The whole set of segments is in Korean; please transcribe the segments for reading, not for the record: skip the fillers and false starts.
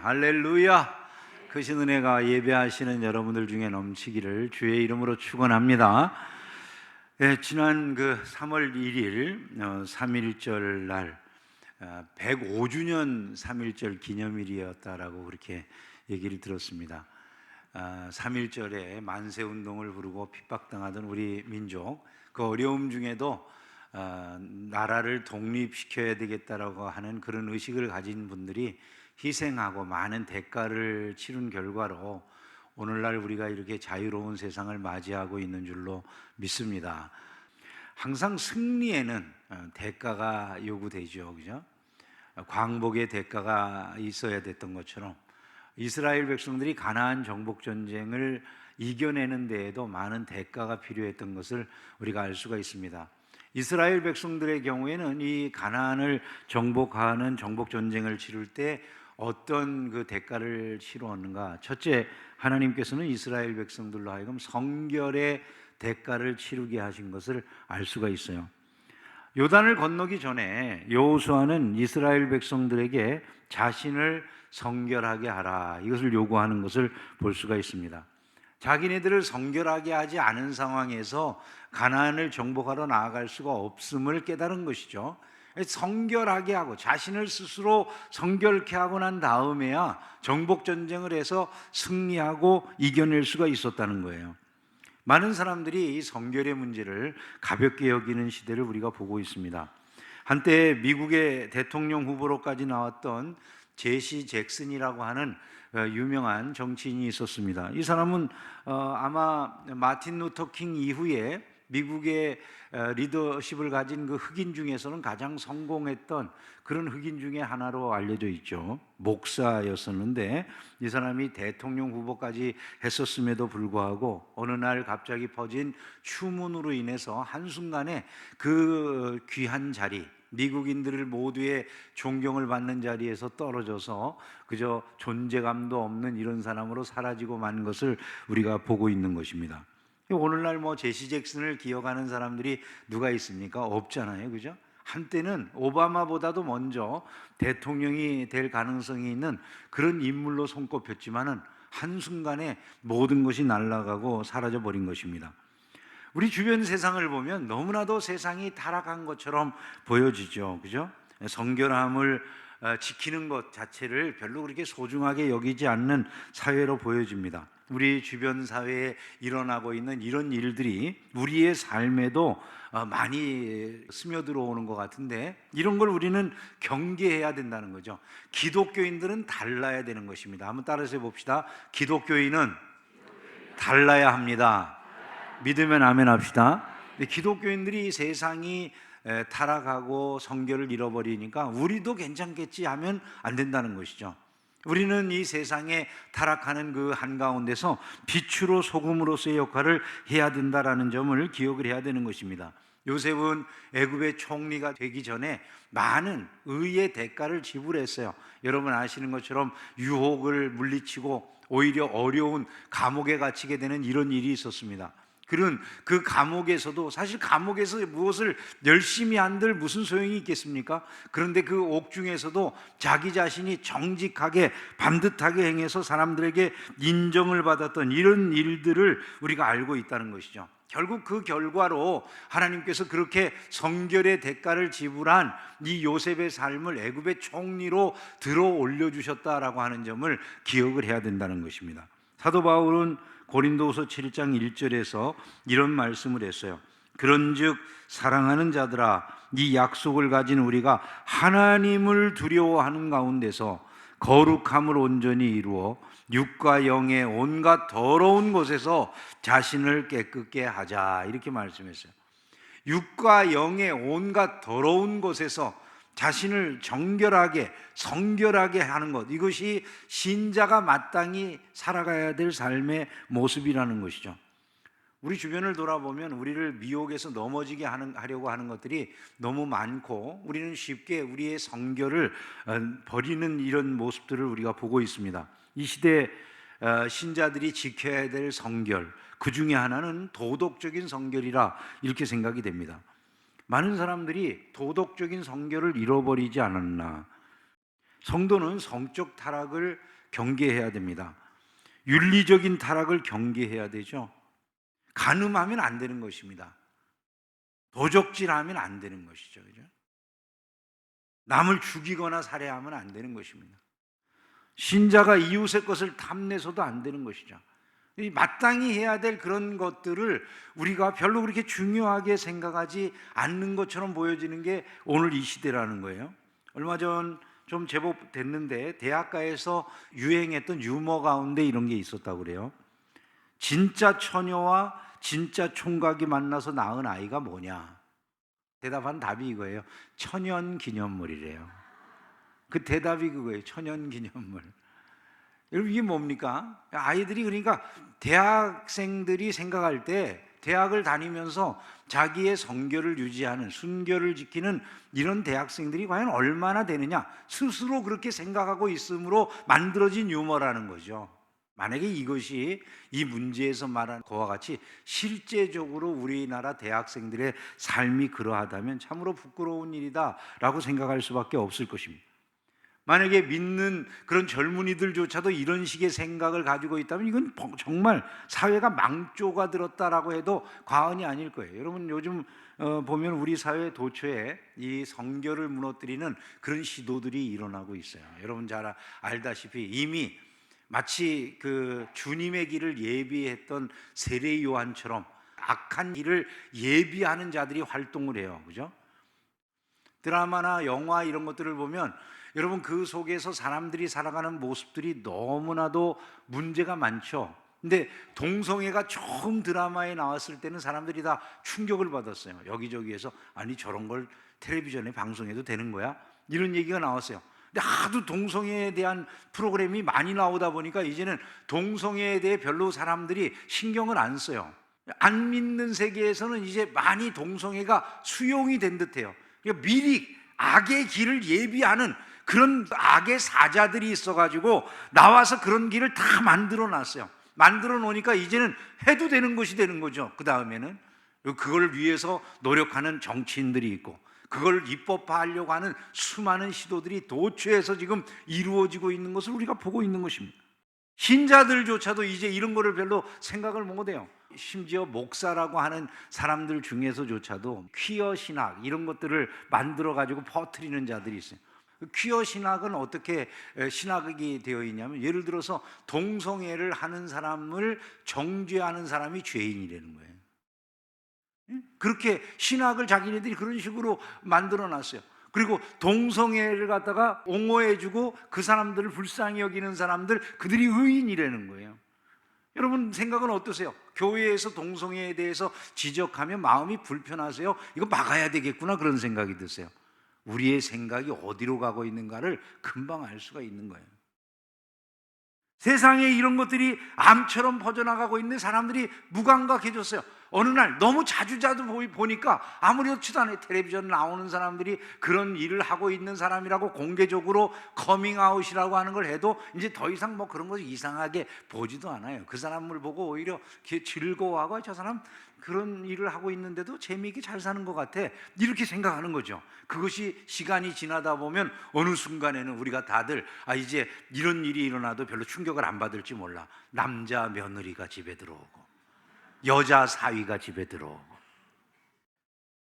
할렐루야. 크신 은혜가 예배하시는 여러분들 중에 넘치기를 주의 이름으로 축원합니다. 지난 3월 1일 3.1절 날 105주년 3.1절 기념일이었다라고 그렇게 얘기를 들었습니다. 3.1절에 만세운동을 부르고 핍박당하던 우리 민족, 그 어려움 중에도 나라를 독립시켜야 되겠다라고 하는 그런 의식을 가진 분들이 희생하고 많은 대가를 치른 결과로 오늘날 우리가 이렇게 자유로운 세상을 맞이하고 있는 줄로 믿습니다. 항상 승리에는 대가가 요구되죠, 그죠? 광복의 대가가 있어야 됐던 것처럼 이스라엘 백성들이 가나안 정복 전쟁을 이겨내는 데에도 많은 대가가 필요했던 것을 우리가 알 수가 있습니다. 이스라엘 백성들의 경우에는 이 가나안을 정복하는 정복 전쟁을 치를 때 어떤 그 대가를 치루었는가? 첫째, 하나님께서는 이스라엘 백성들로 하여금 성결의 대가를 치르게 하신 것을 알 수가 있어요. 요단을 건너기 전에 여호수아는 이스라엘 백성들에게 자신을 성결하게 하라, 이것을 요구하는 것을 볼 수가 있습니다. 자기네들을 성결하게 하지 않은 상황에서 가나안을 정복하러 나아갈 수가 없음을 깨달은 것이죠. 성결하게 하고 자신을 스스로 성결케 하고 난 다음에야 정복전쟁을 해서 승리하고 이겨낼 수가 있었다는 거예요. 많은 사람들이 이 성결의 문제를 가볍게 여기는 시대를 우리가 보고 있습니다. 한때 미국의 대통령 후보로까지 나왔던 제시 잭슨이라고 하는 유명한 정치인이 있었습니다. 이 사람은 아마 마틴 루터 킹 이후에 미국의 리더십을 가진 그 흑인 중에서는 가장 성공했던 그런 흑인 중에 하나로 알려져 있죠. 목사였었는데 이 사람이 대통령 후보까지 했었음에도 불구하고 어느 날 갑자기 퍼진 추문으로 인해서 한순간에 그 귀한 자리, 미국인들을 모두의 존경을 받는 자리에서 떨어져서 그저 존재감도 없는 이런 사람으로 사라지고 만 것을 우리가 보고 있는 것입니다. 오늘날 제시 잭슨을 기억하는 사람들이 누가 있습니까? 없잖아요, 그죠? 한때는 오바마보다도 먼저 대통령이 될 가능성이 있는 그런 인물로 손꼽혔지만은 한순간에 모든 것이 날아가고 사라져 버린 것입니다. 우리 주변 세상을 보면 너무나도 세상이 타락한 것처럼 보여지죠, 그죠? 성결함을 지키는 것 자체를 별로 그렇게 소중하게 여기지 않는 사회로 보여집니다. 우리 주변 사회에 일어나고 있는 이런 일들이 우리의 삶에도 많이 스며들어오는 것 같은데 이런 걸 우리는 경계해야 된다는 거죠. 기독교인들은 달라야 되는 것입니다. 한번 따라서 해봅시다. 기독교인은 달라야 합니다. 믿으면 아멘 합시다. 기독교인들이 세상이 타락하고 성결을 잃어버리니까 우리도 괜찮겠지 하면 안 된다는 것이죠. 우리는 이 세상에 타락하는 그 한가운데서 빛으로 소금으로서의 역할을 해야 된다라는 점을 기억을 해야 되는 것입니다. 요셉은 애굽의 총리가 되기 전에 많은 의의 대가를 지불했어요. 여러분 아시는 것처럼 유혹을 물리치고 오히려 어려운 감옥에 갇히게 되는 이런 일이 있었습니다. 그런 그 감옥에서도 사실 감옥에서 무엇을 열심히 한들 무슨 소용이 있겠습니까? 그런데 그 옥중에서도 자기 자신이 정직하게 반듯하게 행해서 사람들에게 인정을 받았던 이런 일들을 우리가 알고 있다는 것이죠. 결국 그 결과로 하나님께서 그렇게 성결의 대가를 지불한 이 요셉의 삶을 애굽의 총리로 들어 올려주셨다라고 하는 점을 기억을 해야 된다는 것입니다. 사도 바울은 고린도후서 7장 1절에서 이런 말씀을 했어요. 그런즉 사랑하는 자들아, 이 약속을 가진 우리가 하나님을 두려워하는 가운데서 거룩함을 온전히 이루어 육과 영의 온갖 더러운 것에서 자신을 깨끗게 하자, 이렇게 말씀했어요. 육과 영의 온갖 더러운 것에서 자신을 정결하게 성결하게 하는 것, 이것이 신자가 마땅히 살아가야 될 삶의 모습이라는 것이죠. 우리 주변을 돌아보면 우리를 미혹에서 넘어지게 하려고 하는 것들이 너무 많고 우리는 쉽게 우리의 성결을 버리는 이런 모습들을 우리가 보고 있습니다. 이 시대 신자들이 지켜야 될 성결, 그 중에 하나는 도덕적인 성결이라 이렇게 생각이 됩니다. 많은 사람들이 도덕적인 성결을 잃어버리지 않았나. 성도는 성적 타락을 경계해야 됩니다. 윤리적인 타락을 경계해야 되죠. 간음하면 안 되는 것입니다. 도적질하면 안 되는 것이죠. 그죠? 남을 죽이거나 살해하면 안 되는 것입니다. 신자가 이웃의 것을 탐내서도 안 되는 것이죠. 마땅히 해야 될 그런 것들을 우리가 별로 그렇게 중요하게 생각하지 않는 것처럼 보여지는 게 오늘 이 시대라는 거예요. 얼마 전 좀 제법 됐는데 대학가에서 유행했던 유머 가운데 이런 게 있었다고 그래요. 진짜 처녀와 진짜 총각이 만나서 낳은 아이가 뭐냐? 대답한 답이 이거예요. 천연기념물이래요. 그 대답이 그거예요. 천연기념물. 여러분 이게 뭡니까? 아이들이 그러니까 대학생들이 생각할 때 대학을 다니면서 자기의 성결을 유지하는 순결을 지키는 이런 대학생들이 과연 얼마나 되느냐 스스로 그렇게 생각하고 있으므로 만들어진 유머라는 거죠. 만약에 이것이 이 문제에서 말한 것과 같이 실제적으로 우리나라 대학생들의 삶이 그러하다면 참으로 부끄러운 일이다라고 생각할 수밖에 없을 것입니다. 만약에 믿는 그런 젊은이들조차도 이런 식의 생각을 가지고 있다면 이건 정말 사회가 망조가 들었다라고 해도 과언이 아닐 거예요. 여러분 요즘 보면 우리 사회 도처에 이 성결을 무너뜨리는 그런 시도들이 일어나고 있어요. 여러분 잘 알다시피 이미 마치 그 주님의 길을 예비했던 세례 요한처럼 악한 길을 예비하는 자들이 활동을 해요. 그죠? 드라마나 영화 이런 것들을 보면 여러분 그 속에서 사람들이 살아가는 모습들이 너무나도 문제가 많죠. 근데 동성애가 처음 드라마에 나왔을 때는 사람들이 다 충격을 받았어요. 여기저기에서 아니 저런 걸 텔레비전에 방송해도 되는 거야? 이런 얘기가 나왔어요. 근데 하도 동성애에 대한 프로그램이 많이 나오다 보니까 이제는 동성애에 대해 별로 사람들이 신경을 안 써요. 안 믿는 세계에서는 이제 많이 동성애가 수용이 된 듯해요. 그러니까 미리 악의 길을 예비하는 그런 악의 사자들이 있어가지고 나와서 그런 길을 다 만들어 놨어요. 만들어 놓으니까 이제는 해도 되는 것이 되는 거죠. 그 다음에는 그걸 위해서 노력하는 정치인들이 있고 그걸 입법화하려고 하는 수많은 시도들이 도처에서 지금 이루어지고 있는 것을 우리가 보고 있는 것입니다. 신자들조차도 이제 이런 거를 별로 생각을 못 해요. 심지어 목사라고 하는 사람들 중에서조차도 퀴어 신학 이런 것들을 만들어 가지고 퍼뜨리는 자들이 있어요. 퀴어 신학은 어떻게 신학이 되어 있냐면 예를 들어서 동성애를 하는 사람을 정죄하는 사람이 죄인이라는 거예요. 그렇게 신학을 자기네들이 그런 식으로 만들어 놨어요. 그리고 동성애를 갖다가 옹호해주고 그 사람들을 불쌍히 여기는 사람들 그들이 의인이라는 거예요. 여러분 생각은 어떠세요? 교회에서 동성애에 대해서 지적하면 마음이 불편하세요? 이거 막아야 되겠구나 그런 생각이 드세요? 우리의 생각이 어디로 가고 있는가를 금방 알 수가 있는 거예요. 세상에 이런 것들이 암처럼 퍼져나가고 있는 사람들이 무감각해졌어요. 어느 날 너무 자주 보니까 아무렇지도 않아요. 텔레비전 나오는 사람들이 그런 일을 하고 있는 사람이라고 공개적으로 커밍아웃이라고 하는 걸 해도 이제 더 이상 뭐 그런 거 이상하게 보지도 않아요. 그 사람을 보고 오히려 즐거워하고 저 사람 그런 일을 하고 있는데도 재미있게 잘 사는 것 같아 이렇게 생각하는 거죠. 그것이 시간이 지나다 보면 어느 순간에는 우리가 다들 이제 이런 일이 일어나도 별로 충격을 안 받을지 몰라. 남자 며느리가 집에 들어오고 여자 사위가 집에 들어오고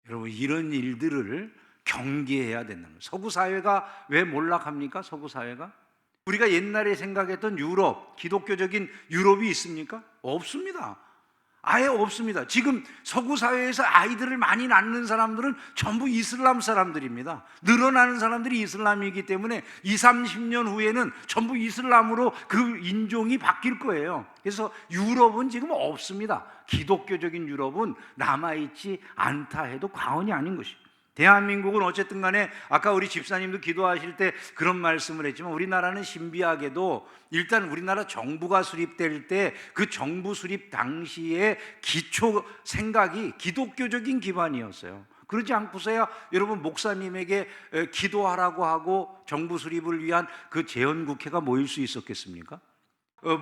여러분 이런 일들을 경계해야 된다는 거예요. 서구 사회가 왜 몰락합니까? 서구 사회가 우리가 옛날에 생각했던 유럽, 기독교적인 유럽이 있습니까? 없습니다. 아예 없습니다. 지금 서구 사회에서 아이들을 많이 낳는 사람들은 전부 이슬람 사람들입니다. 늘어나는 사람들이 이슬람이기 때문에 20, 30년 후에는 전부 이슬람으로 그 인종이 바뀔 거예요. 그래서 유럽은 지금 없습니다. 기독교적인 유럽은 남아있지 않다 해도 과언이 아닌 것입니다. 대한민국은 어쨌든 간에 아까 우리 집사님도 기도하실 때 그런 말씀을 했지만 우리나라는 신비하게도 일단 우리나라 정부가 수립될 때 그 정부 수립 당시의 기초 생각이 기독교적인 기반이었어요. 그러지 않고서야 여러분 목사님에게 기도하라고 하고 정부 수립을 위한 그 재헌국회가 모일 수 있었겠습니까?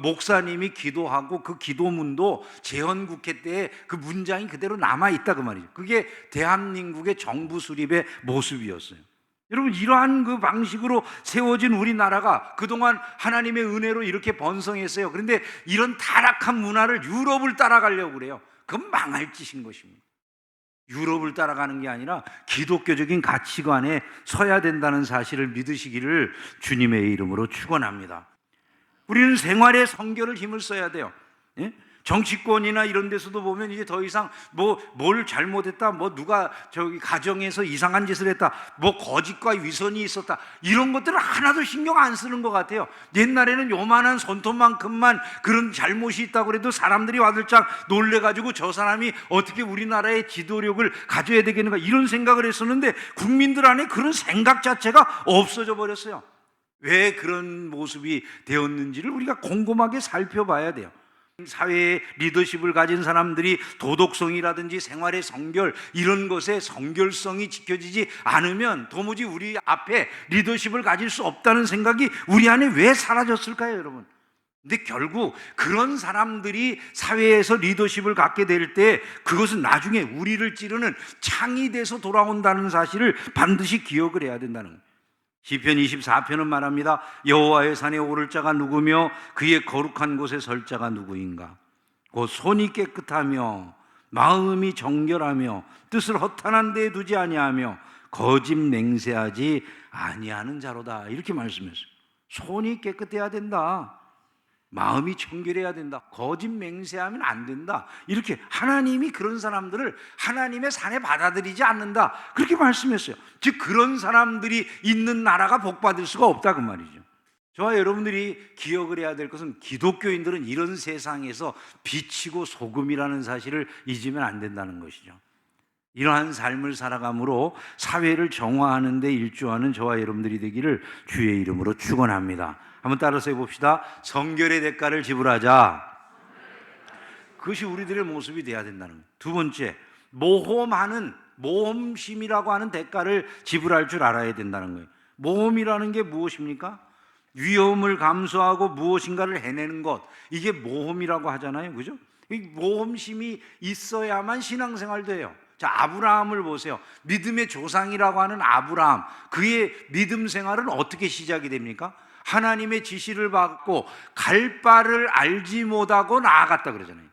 목사님이 기도하고 그 기도문도 재헌국회 때 그 문장이 그대로 남아있다 그 말이죠. 그게 대한민국의 정부 수립의 모습이었어요. 여러분, 이러한 그 방식으로 세워진 우리나라가 그동안 하나님의 은혜로 이렇게 번성했어요. 그런데 이런 타락한 문화를 유럽을 따라가려고 그래요. 그건 망할 짓인 것입니다. 유럽을 따라가는 게 아니라 기독교적인 가치관에 서야 된다는 사실을 믿으시기를 주님의 이름으로 축원합니다. 우리는 생활의 성결을 힘을 써야 돼요. 예? 정치권이나 이런 데서도 보면 이제 더 이상 뭘 잘못했다, 누가 가정에서 이상한 짓을 했다, 거짓과 위선이 있었다, 이런 것들을 하나도 신경 안 쓰는 것 같아요. 옛날에는 요만한 손톱만큼만 그런 잘못이 있다고 그래도 사람들이 와들짝 놀래가지고 저 사람이 어떻게 우리나라의 지도력을 가져야 되겠는가, 이런 생각을 했었는데 국민들 안에 그런 생각 자체가 없어져 버렸어요. 왜 그런 모습이 되었는지를 우리가 곰곰하게 살펴봐야 돼요. 사회의 리더십을 가진 사람들이 도덕성이라든지 생활의 성결, 이런 것의 성결성이 지켜지지 않으면 도무지 우리 앞에 리더십을 가질 수 없다는 생각이 우리 안에 왜 사라졌을까요, 여러분? 근데 결국 그런 사람들이 사회에서 리더십을 갖게 될 때 그것은 나중에 우리를 찌르는 창이 돼서 돌아온다는 사실을 반드시 기억을 해야 된다는 거예요. 시편 24편은 말합니다. 여호와의 산에 오를 자가 누구며 그의 거룩한 곳에 설 자가 누구인가? 곧 손이 깨끗하며 마음이 정결하며 뜻을 허탄한 데에 두지 아니하며 거짓 맹세하지 아니하는 자로다, 이렇게 말씀했어요. 손이 깨끗해야 된다, 마음이 청결해야 된다, 거짓 맹세하면 안 된다, 이렇게 하나님이 그런 사람들을 하나님의 산에 받아들이지 않는다, 그렇게 말씀했어요. 즉 그런 사람들이 있는 나라가 복받을 수가 없다, 그 말이죠. 저와 여러분들이 기억을 해야 될 것은 기독교인들은 이런 세상에서 빛이고 소금이라는 사실을 잊으면 안 된다는 것이죠. 이러한 삶을 살아감으로 사회를 정화하는 데 일조하는 저와 여러분들이 되기를 주의 이름으로 축원합니다. 한번 따라서 해봅시다. 성결의 대가를 지불하자. 그것이 우리들의 모습이 돼야 된다는 거예요. 두 번째, 모험심이라고 하는 대가를 지불할 줄 알아야 된다는 거예요. 모험이라는 게 무엇입니까? 위험을 감수하고 무엇인가를 해내는 것, 이게 모험이라고 하잖아요, 그죠? 이 모험심이 있어야만 신앙생활도 해요. 자, 아브라함을 보세요. 믿음의 조상이라고 하는 아브라함, 그의 믿음 생활은 어떻게 시작이 됩니까? 하나님의 지시를 받고 갈 바를 알지 못하고 나아갔다 그러잖아요.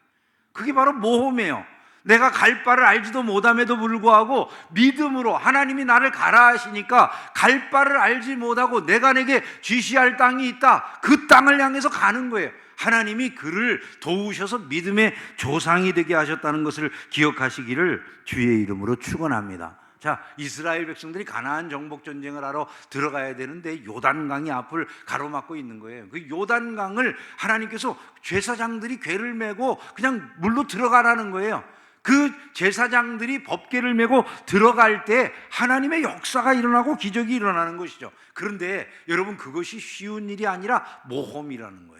그게 바로 모험이에요. 내가 갈 바를 알지도 못함에도 불구하고 믿음으로 하나님이 나를 가라 하시니까 갈 바를 알지 못하고 내가 내게 지시할 땅이 있다, 그 땅을 향해서 가는 거예요. 하나님이 그를 도우셔서 믿음의 조상이 되게 하셨다는 것을 기억하시기를 주의 이름으로 축원합니다. 자, 이스라엘 백성들이 가나안 정복 전쟁을 하러 들어가야 되는데 요단강이 앞을 가로막고 있는 거예요. 그 요단강을 하나님께서 제사장들이 궤를 메고 그냥 물로 들어가라는 거예요. 그 제사장들이 법궤를 메고 들어갈 때 하나님의 역사가 일어나고 기적이 일어나는 것이죠. 그런데 여러분, 그것이 쉬운 일이 아니라 모험이라는 거예요.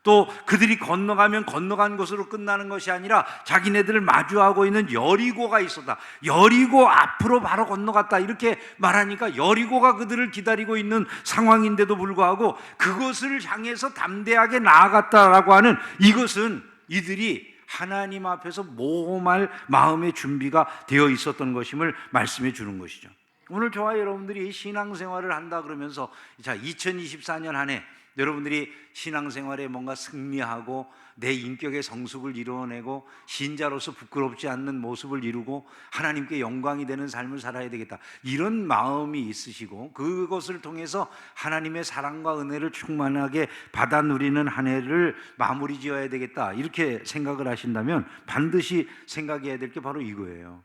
또 그들이 건너가면 건너간 것으로 끝나는 것이 아니라 자기네들을 마주하고 있는 여리고가 있었다. 여리고 앞으로 바로 건너갔다, 이렇게 말하니까 여리고가 그들을 기다리고 있는 상황인데도 불구하고 그것을 향해서 담대하게 나아갔다라고 하는 이것은 이들이 하나님 앞에서 모험할 마음의 준비가 되어 있었던 것임을 말씀해 주는 것이죠. 오늘 저와 여러분들이 신앙생활을 한다 그러면서, 자, 2024년 한 해 여러분들이 신앙생활에 뭔가 승리하고 내 인격의 성숙을 이루어내고 신자로서 부끄럽지 않는 모습을 이루고 하나님께 영광이 되는 삶을 살아야 되겠다, 이런 마음이 있으시고 그것을 통해서 하나님의 사랑과 은혜를 충만하게 받아 누리는 한 해를 마무리 지어야 되겠다, 이렇게 생각을 하신다면 반드시 생각해야 될 게 바로 이거예요.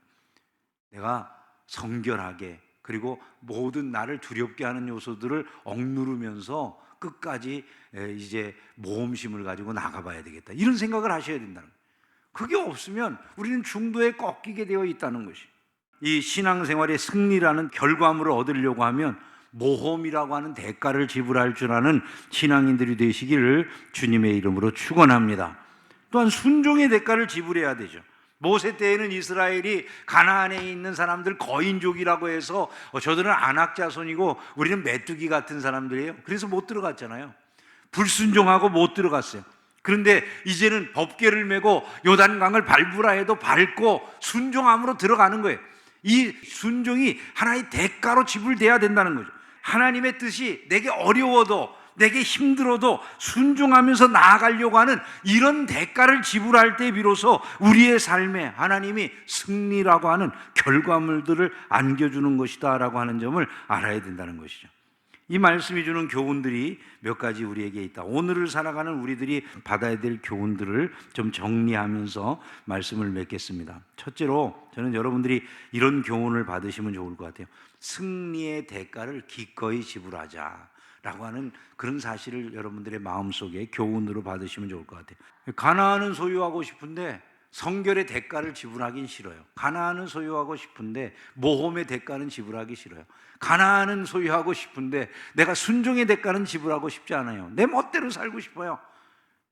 내가 성결하게, 그리고 모든 나를 두렵게 하는 요소들을 억누르면서 끝까지 이제 모험심을 가지고 나가봐야 되겠다, 이런 생각을 하셔야 된다는 거예요. 그게 없으면 우리는 중도에 꺾이게 되어 있다는 것이. 이 신앙생활의 승리라는 결과물을 얻으려고 하면 모험이라고 하는 대가를 지불할 줄 아는 신앙인들이 되시기를 주님의 이름으로 축원합니다. 또한 순종의 대가를 지불해야 되죠. 모세 때에는 이스라엘이 가나안에 있는 사람들 거인족이라고 해서 저들은 안악 자손이고 우리는 메뚜기 같은 사람들이에요. 그래서 못 들어갔잖아요. 불순종하고 못 들어갔어요. 그런데 이제는 법궤를 메고 요단강을 밟으라 해도 밟고 순종함으로 들어가는 거예요. 이 순종이 하나의 대가로 지불돼야 된다는 거죠. 하나님의 뜻이 내게 어려워도 내게 힘들어도 순종하면서 나아가려고 하는 이런 대가를 지불할 때 비로소 우리의 삶에 하나님이 승리라고 하는 결과물들을 안겨주는 것이다 라고 하는 점을 알아야 된다는 것이죠. 이 말씀이 주는 교훈들이 몇 가지 우리에게 있다. 오늘을 살아가는 우리들이 받아야 될 교훈들을 좀 정리하면서 말씀을 맺겠습니다. 첫째로 저는 여러분들이 이런 교훈을 받으시면 좋을 것 같아요. 승리의 대가를 기꺼이 지불하자 라고 하는 그런 사실을 여러분들의 마음속에 교훈으로 받으시면 좋을 것 같아요. 가나안은 소유하고 싶은데 성결의 대가를 지불하긴 싫어요. 가나안은 소유하고 싶은데 모험의 대가는 지불하기 싫어요. 가나안은 소유하고 싶은데 내가 순종의 대가는 지불하고 싶지 않아요. 내 멋대로 살고 싶어요.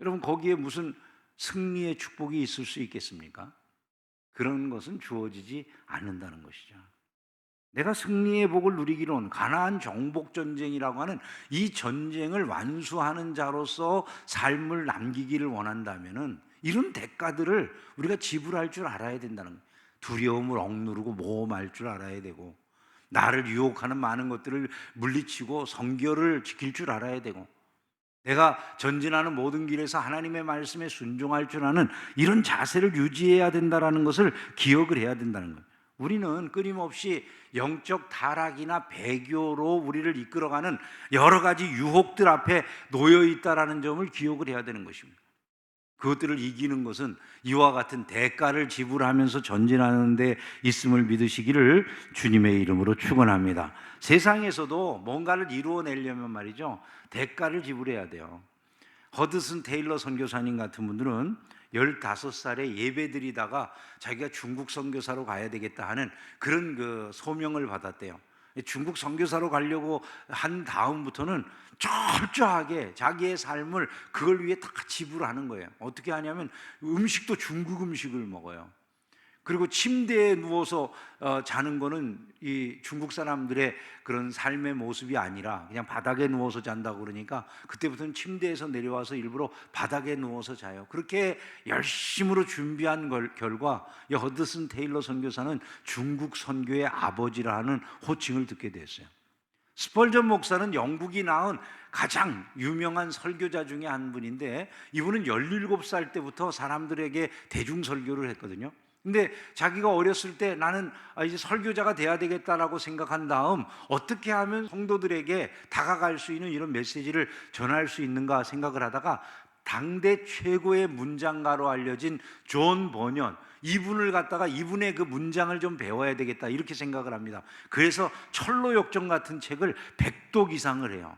여러분, 거기에 무슨 승리의 축복이 있을 수 있겠습니까? 그런 것은 주어지지 않는다는 것이죠. 내가 승리의 복을 누리기로는 가나안 정복 전쟁이라고 하는 이 전쟁을 완수하는 자로서 삶을 남기기를 원한다면은 이런 대가들을 우리가 지불할 줄 알아야 된다는 거예요. 두려움을 억누르고 모험할 줄 알아야 되고, 나를 유혹하는 많은 것들을 물리치고 성결을 지킬 줄 알아야 되고, 내가 전진하는 모든 길에서 하나님의 말씀에 순종할 줄 아는 이런 자세를 유지해야 된다는 것을 기억을 해야 된다는 거예요. 우리는 끊임없이 영적 타락이나 배교로 우리를 이끌어가는 여러 가지 유혹들 앞에 놓여 있다는 점을 기억을 해야 되는 것입니다. 그것들을 이기는 것은 이와 같은 대가를 지불하면서 전진하는 데 있음을 믿으시기를 주님의 이름으로 축원합니다. 세상에서도 뭔가를 이루어내려면 말이죠, 대가를 지불해야 돼요. 허드슨 테일러 선교사님 같은 분들은 15살에 예배드리다가 자기가 중국 선교사로 가야 되겠다 하는 그런 그 소명을 받았대요. 중국 선교사로 가려고 한 다음부터는 철저하게 자기의 삶을 그걸 위해 다 지불하는 거예요. 어떻게 하냐면 음식도 중국 음식을 먹어요. 그리고 침대에 누워서 자는 거는 이 중국 사람들의 그런 삶의 모습이 아니라 그냥 바닥에 누워서 잔다고 그러니까 그때부터는 침대에서 내려와서 일부러 바닥에 누워서 자요. 그렇게 열심으로 준비한 결과 이 허드슨 테일러 선교사는 중국 선교의 아버지라 하는 호칭을 듣게 됐어요. 스펄전 목사는 영국이 낳은 가장 유명한 설교자 중에 한 분인데, 이분은 17살 때부터 사람들에게 대중 설교를 했거든요. 근데 자기가 어렸을 때 나는 이제 설교자가 돼야 되겠다라고 생각한 다음 어떻게 하면 성도들에게 다가갈 수 있는 이런 메시지를 전할 수 있는가 생각을 하다가 당대 최고의 문장가로 알려진 존 버년, 이분을 갖다가 이분의 그 문장을 좀 배워야 되겠다 이렇게 생각을 합니다. 그래서 철로역정 같은 책을 100독 이상을 해요.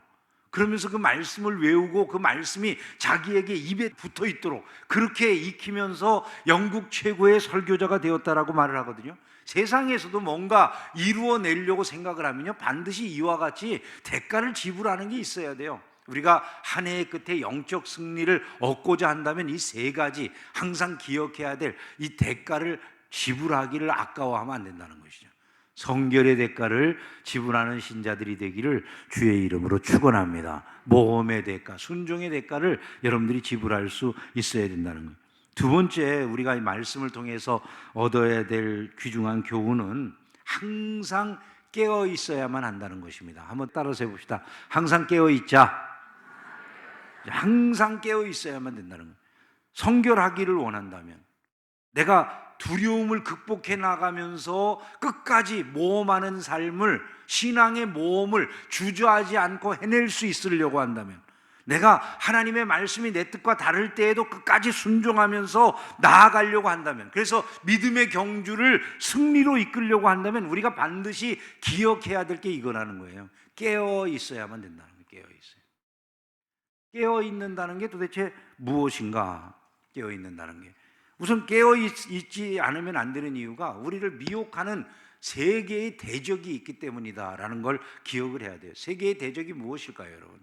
그러면서 그 말씀을 외우고 그 말씀이 자기에게 입에 붙어 있도록 그렇게 익히면서 영국 최고의 설교자가 되었다라고 말을 하거든요. 세상에서도 뭔가 이루어내려고 생각을 하면요, 반드시 이와 같이 대가를 지불하는 게 있어야 돼요. 우리가 한 해의 끝에 영적 승리를 얻고자 한다면 이 세 가지 항상 기억해야 될 이 대가를 지불하기를 아까워하면 안 된다는 것이죠. 성결의 대가를 지불하는 신자들이 되기를 주의 이름으로 축원합니다. 모험의 대가, 순종의 대가를 여러분들이 지불할 수 있어야 된다는 거예요. 두 번째, 우리가 이 말씀을 통해서 얻어야 될 귀중한 교훈은 항상 깨어 있어야만 한다는 것입니다. 한번 따라서 해봅시다. 항상 깨어 있자. 항상 깨어 있어야만 된다는 거예요. 성결하기를 원한다면, 내가 두려움을 극복해 나가면서 끝까지 모험하는 삶을, 신앙의 모험을 주저하지 않고 해낼 수 있으려고 한다면, 내가 하나님의 말씀이 내 뜻과 다를 때에도 끝까지 순종하면서 나아가려고 한다면, 그래서 믿음의 경주를 승리로 이끌려고 한다면 우리가 반드시 기억해야 될 게 이거라는 거예요. 깨어 있어야만 된다는 거예요. 깨어 있어요. 깨어 있는다는 게 도대체 무엇인가? 깨어 있는다는 게, 우선 깨어 있지 않으면 안 되는 이유가 우리를 미혹하는 세 개의 대적이 있기 때문이다라는 걸 기억을 해야 돼요. 세 개의 대적이 무엇일까요, 여러분?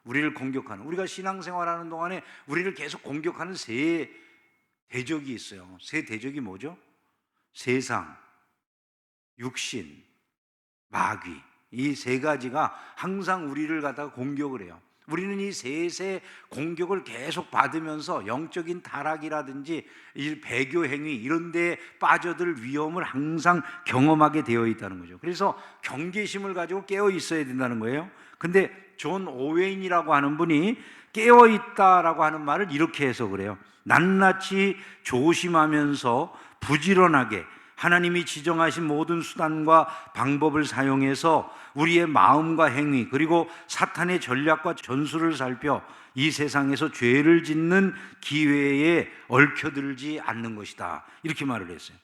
우리를 공격하는, 우리가 신앙생활하는 동안에 우리를 계속 공격하는 세 대적이 있어요. 세 대적이 뭐죠? 세상, 육신, 마귀. 이 세 가지가 항상 우리를 갖다가 공격을 해요. 우리는 이 셋의 공격을 계속 받으면서 영적인 타락이라든지 이 배교 행위 이런 데에 빠져들 위험을 항상 경험하게 되어 있다는 거죠. 그래서 경계심을 가지고 깨어 있어야 된다는 거예요. 근데 존 오웨인이라고 하는 분이 깨어 있다라고 하는 말을 이렇게 해석을 해요. 낱낱이 조심하면서 부지런하게 하나님이 지정하신 모든 수단과 방법을 사용해서 우리의 마음과 행위 그리고 사탄의 전략과 전술을 살펴 이 세상에서 죄를 짓는 기회에 얽혀들지 않는 것이다, 이렇게 말을 했어요.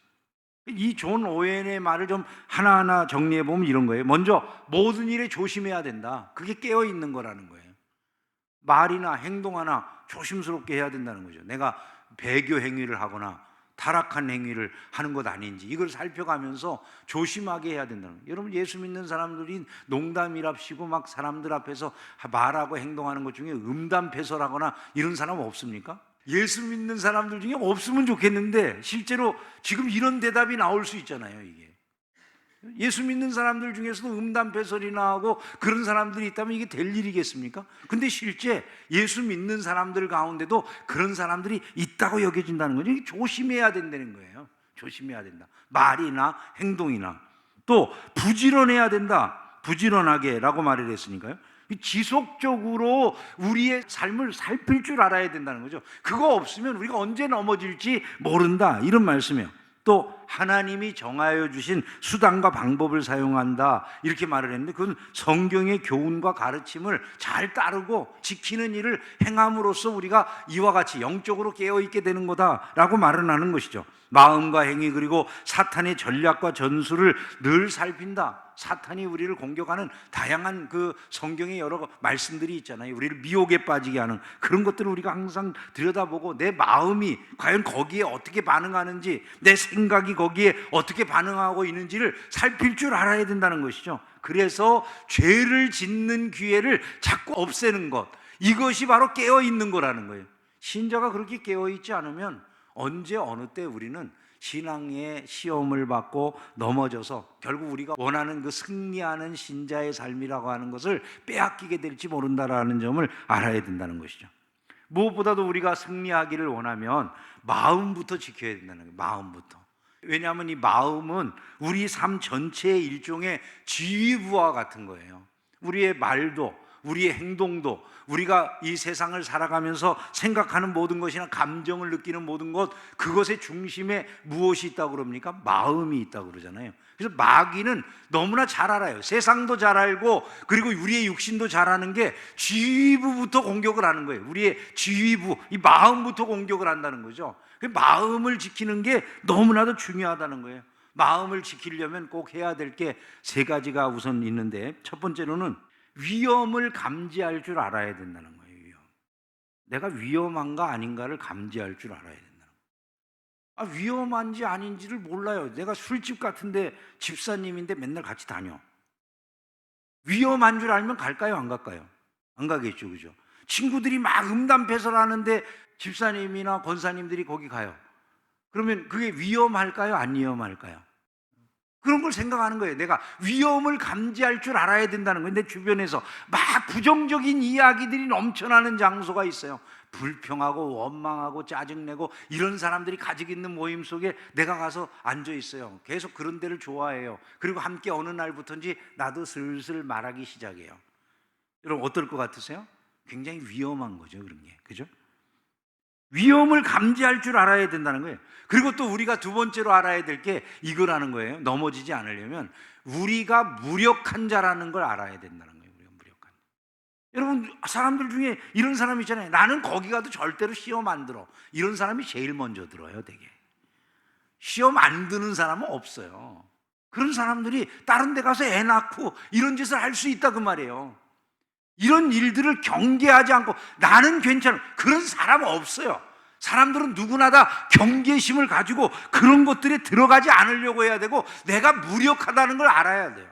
이 존 오웬의 말을 좀 하나하나 정리해 보면 이런 거예요. 먼저 모든 일에 조심해야 된다. 그게 깨어 있는 거라는 거예요. 말이나 행동 하나 조심스럽게 해야 된다는 거죠. 내가 배교 행위를 하거나 타락한 행위를 하는 것 아닌지 이걸 살펴가면서 조심하게 해야 된다는 거예요. 여러분, 예수 믿는 사람들이 농담이랍시고 막 사람들 앞에서 말하고 행동하는 것 중에 음담패설하거나 이런 사람 없습니까? 예수 믿는 사람들 중에 없으면 좋겠는데 실제로 지금 이런 대답이 나올 수 있잖아요. 이게 예수 믿는 사람들 중에서도 음담패설이나 하고 그런 사람들이 있다면 이게 될 일이겠습니까? 근데 실제 예수 믿는 사람들 가운데도 그런 사람들이 있다고 여겨진다는 거죠. 이게 조심해야 된다는 거예요. 조심해야 된다. 말이나 행동이나. 또 부지런해야 된다. 부지런하게 라고 말을 했으니까요. 지속적으로 우리의 삶을 살필 줄 알아야 된다는 거죠. 그거 없으면 우리가 언제 넘어질지 모른다, 이런 말씀이에요. 또 하나님이 정하여 주신 수단과 방법을 사용한다, 이렇게 말을 했는데 그건 성경의 교훈과 가르침을 잘 따르고 지키는 일을 행함으로써 우리가 이와 같이 영적으로 깨어있게 되는 거다라고 말을 하는 것이죠. 마음과 행위 그리고 사탄의 전략과 전술을 늘 살핀다. 사탄이 우리를 공격하는 다양한 그 성경의 여러 말씀들이 있잖아요. 우리를 미혹에 빠지게 하는 그런 것들을 우리가 항상 들여다보고 내 마음이 과연 거기에 어떻게 반응하는지, 내 생각이 거기에 어떻게 반응하고 있는지를 살필 줄 알아야 된다는 것이죠. 그래서 죄를 짓는 기회를 자꾸 없애는 것, 이것이 바로 깨어있는 거라는 거예요. 신자가 그렇게 깨어있지 않으면 언제 어느 때 우리는 신앙의 시험을 받고 넘어져서 결국 우리가 원하는 그 승리하는 신자의 삶이라고 하는 것을 빼앗기게 될지 모른다라는 점을 알아야 된다는 것이죠. 무엇보다도 우리가 승리하기를 원하면 마음부터 지켜야 된다는 거예요. 마음부터. 왜냐하면 이 마음은 우리 삶 전체의 일종의 지휘부와 같은 거예요. 우리의 말도 우리의 행동도 우리가 이 세상을 살아가면서 생각하는 모든 것이나 감정을 느끼는 모든 것, 그것의 중심에 무엇이 있다고 그럽니까? 마음이 있다고 그러잖아요. 그래서 마귀는 너무나 잘 알아요. 세상도 잘 알고 그리고 우리의 육신도 잘 아는 게 지휘부부터 공격을 하는 거예요. 우리의 지휘부, 이 마음부터 공격을 한다는 거죠. 마음을 지키는 게 너무나도 중요하다는 거예요. 마음을 지키려면 꼭 해야 될 게 세 가지가 우선 있는데, 첫 번째로는 위험을 감지할 줄 알아야 된다는 거예요. 내가 위험한가 아닌가를 감지할 줄 알아야 된다는 거예요. 위험한지 아닌지를 몰라요. 내가 술집 같은데 집사님인데 맨날 같이 다녀. 위험한 줄 알면 갈까요? 안 갈까요? 안 가겠죠, 그죠? 친구들이 막 음담패설하는데 집사님이나 권사님들이 거기 가요. 그러면 그게 위험할까요? 안 위험할까요? 그런 걸 생각하는 거예요. 내가 위험을 감지할 줄 알아야 된다는 거예요. 내 주변에서 막 부정적인 이야기들이 넘쳐나는 장소가 있어요. 불평하고 원망하고 짜증내고 이런 사람들이 가지고 있는 모임 속에 내가 가서 앉아 있어요. 계속 그런 데를 좋아해요. 그리고 함께 어느 날부터인지 나도 슬슬 말하기 시작해요. 여러분, 어떨 것 같으세요? 굉장히 위험한 거죠, 그런 게. 그죠? 위험을 감지할 줄 알아야 된다는 거예요. 그리고 또 우리가 두 번째로 알아야 될 게 이거라는 거예요. 넘어지지 않으려면 우리가 무력한 자라는 걸 알아야 된다는 거예요. 우리가 무력한. 여러분, 사람들 중에 이런 사람이 있잖아요. 나는 거기 가도 절대로 시험 안 들어. 이런 사람이 제일 먼저 들어요, 되게. 시험 안 드는 사람은 없어요. 그런 사람들이 다른 데 가서 애 낳고 이런 짓을 할 수 있다, 그 말이에요. 이런 일들을 경계하지 않고 나는 괜찮아, 그런 사람 없어요. 사람들은 누구나 다 경계심을 가지고 그런 것들에 들어가지 않으려고 해야 되고 내가 무력하다는 걸 알아야 돼요.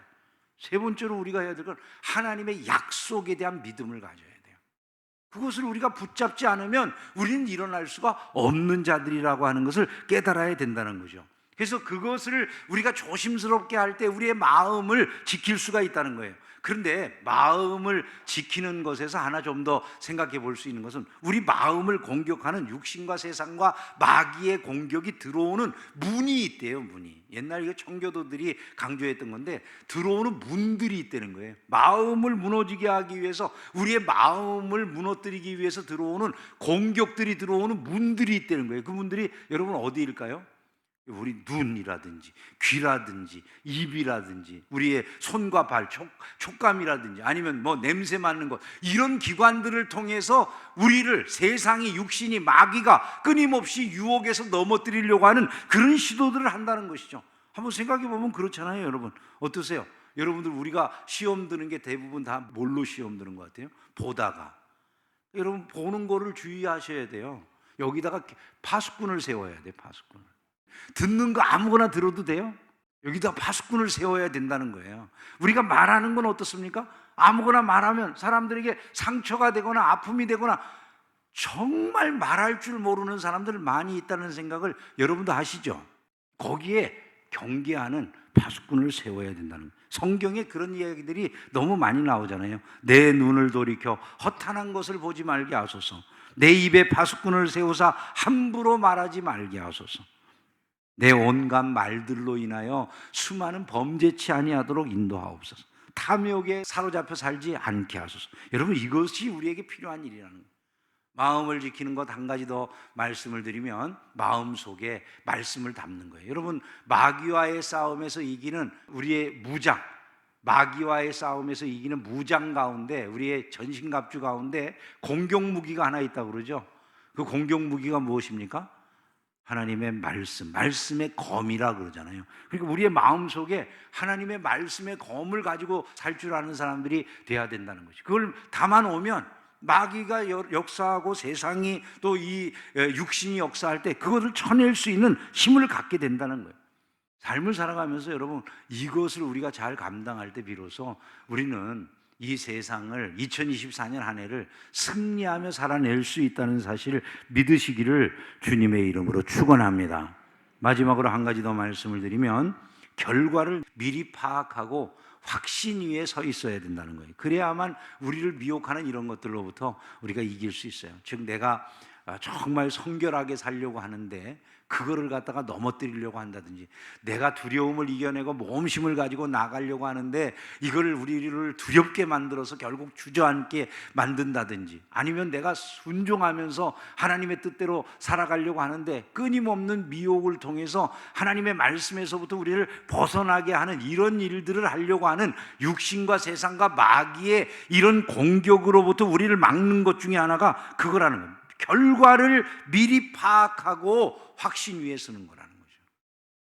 세 번째로 우리가 해야 될 건 하나님의 약속에 대한 믿음을 가져야 돼요. 그것을 우리가 붙잡지 않으면 우리는 일어날 수가 없는 자들이라고 하는 것을 깨달아야 된다는 거죠. 그래서 그것을 우리가 조심스럽게 할 때 우리의 마음을 지킬 수가 있다는 거예요. 그런데 마음을 지키는 것에서 하나 좀 더 생각해 볼 수 있는 것은 우리 마음을 공격하는 육신과 세상과 마귀의 공격이 들어오는 문이 있대요. 문이. 옛날 이거 청교도들이 강조했던 건데 들어오는 문들이 있다는 거예요. 마음을 무너지게 하기 위해서, 우리의 마음을 무너뜨리기 위해서 들어오는 공격들이 들어오는 문들이 있다는 거예요. 그 문들이 여러분 어디일까요? 우리 눈이라든지 귀라든지 입이라든지 우리의 손과 발, 촉감이라든지 아니면 뭐 냄새 맡는 것, 이런 기관들을 통해서 우리를 세상이, 육신이, 마귀가 끊임없이 유혹해서 넘어뜨리려고 하는 그런 시도들을 한다는 것이죠. 한번 생각해 보면 그렇잖아요. 여러분 어떠세요? 여러분들 우리가 시험 드는 게 대부분 다 뭘로 시험 드는 것 같아요? 보다가. 여러분 보는 거를 주의하셔야 돼요. 여기다가 파수꾼을 세워야 돼요. 파수꾼을. 듣는 거 아무거나 들어도 돼요? 여기다 파수꾼을 세워야 된다는 거예요. 우리가 말하는 건 어떻습니까? 아무거나 말하면 사람들에게 상처가 되거나 아픔이 되거나, 정말 말할 줄 모르는 사람들 많이 있다는 생각을 여러분도 하시죠? 거기에 경계하는 파수꾼을 세워야 된다는 거예요. 성경에 그런 이야기들이 너무 많이 나오잖아요. 내 눈을 돌이켜 허탄한 것을 보지 말게 하소서. 내 입에 파수꾼을 세우사 함부로 말하지 말게 하소서. 내 온갖 말들로 인하여 수많은 범죄치 아니하도록 인도하옵소서. 탐욕에 사로잡혀 살지 않게 하소서. 여러분 이것이 우리에게 필요한 일이라는 거예요. 마음을 지키는 것 한 가지 더 말씀을 드리면, 마음 속에 말씀을 담는 거예요. 여러분 마귀와의 싸움에서 이기는 우리의 무장, 마귀와의 싸움에서 이기는 무장 가운데, 우리의 전신갑주 가운데 공격 무기가 하나 있다고 그러죠. 그 공격 무기가 무엇입니까? 하나님의 말씀, 말씀의 검이라 그러잖아요. 그러니까 우리의 마음 속에 하나님의 말씀의 검을 가지고 살 줄 아는 사람들이 돼야 된다는 것이. 그걸 담아놓으면 마귀가 역사하고 세상이 또 이 육신이 역사할 때 그것을 쳐낼 수 있는 힘을 갖게 된다는 거예요. 삶을 살아가면서 여러분 이것을 우리가 잘 감당할 때 비로소 우리는 이 세상을, 2024년 한 해를 승리하며 살아낼 수 있다는 사실을 믿으시기를 주님의 이름으로 축원합니다. 마지막으로 한 가지 더 말씀을 드리면, 결과를 미리 파악하고 확신 위에 서 있어야 된다는 거예요. 그래야만 우리를 미혹하는 이런 것들로부터 우리가 이길 수 있어요. 즉 내가 정말 성결하게 살려고 하는데 그거를 갖다가 넘어뜨리려고 한다든지, 내가 두려움을 이겨내고 모험심을 가지고 나가려고 하는데 이거를 우리를 두렵게 만들어서 결국 주저앉게 만든다든지, 아니면 내가 순종하면서 하나님의 뜻대로 살아가려고 하는데 끊임없는 미혹을 통해서 하나님의 말씀에서부터 우리를 벗어나게 하는 이런 일들을 하려고 하는 육신과 세상과 마귀의 이런 공격으로부터 우리를 막는 것 중에 하나가 그거라는 겁니다. 결과를 미리 파악하고 확신 위에 서는 거라는 거죠.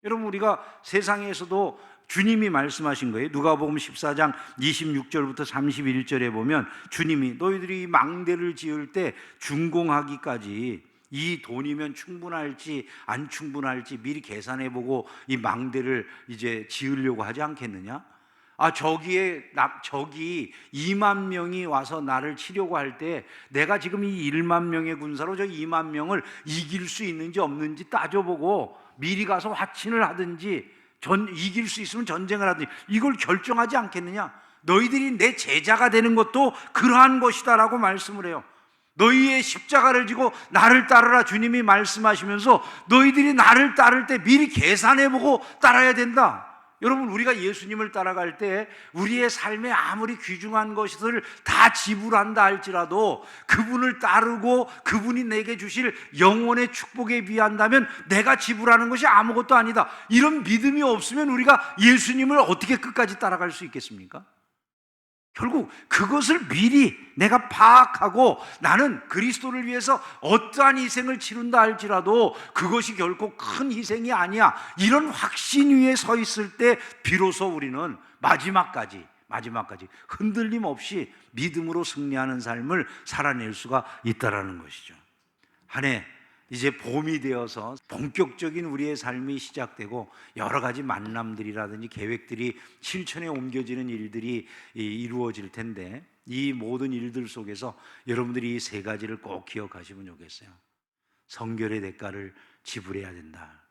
여러분 우리가 세상에서도 주님이 말씀하신 거예요. 누가복음 14장 26절부터 31절에 보면 주님이 너희들이 망대를 지을 때 준공하기까지 이 돈이면 충분할지 안 충분할지 미리 계산해보고 이 망대를 이제 지으려고 하지 않겠느냐? 저기 2만 명이 와서 나를 치려고 할 때 내가 지금 이 1만 명의 군사로 저 2만 명을 이길 수 있는지 없는지 따져보고 미리 가서 화친을 하든지 이길 수 있으면 전쟁을 하든지 이걸 결정하지 않겠느냐? 너희들이 내 제자가 되는 것도 그러한 것이다 라고 말씀을 해요. 너희의 십자가를 지고 나를 따르라 주님이 말씀하시면서 너희들이 나를 따를 때 미리 계산해보고 따라야 된다. 여러분 우리가 예수님을 따라갈 때 우리의 삶에 아무리 귀중한 것을 다 지불한다 할지라도 그분을 따르고 그분이 내게 주실 영원의 축복에 비한다면 내가 지불하는 것이 아무것도 아니다, 이런 믿음이 없으면 우리가 예수님을 어떻게 끝까지 따라갈 수 있겠습니까? 결국 그것을 미리 내가 파악하고 나는 그리스도를 위해서 어떠한 희생을 치른다 할지라도 그것이 결코 큰 희생이 아니야, 이런 확신 위에 서 있을 때 비로소 우리는 마지막까지 흔들림 없이 믿음으로 승리하는 삶을 살아낼 수가 있다는 것이죠. 한 해 이제 봄이 되어서 본격적인 우리의 삶이 시작되고 여러 가지 만남들이라든지 계획들이 실천에 옮겨지는 일들이 이루어질 텐데, 이 모든 일들 속에서 여러분들이 이 세 가지를 꼭 기억하시면 좋겠어요. 성결의 대가를 지불해야 된다,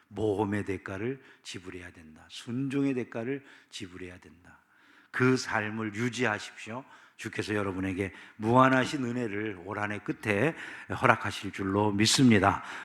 모험의 대가를 지불해야 된다, 순종의 대가를 지불해야 된다. 그 삶을 유지하십시오. 주께서 여러분에게 무한하신 은혜를 올 한 해 끝에 허락하실 줄로 믿습니다.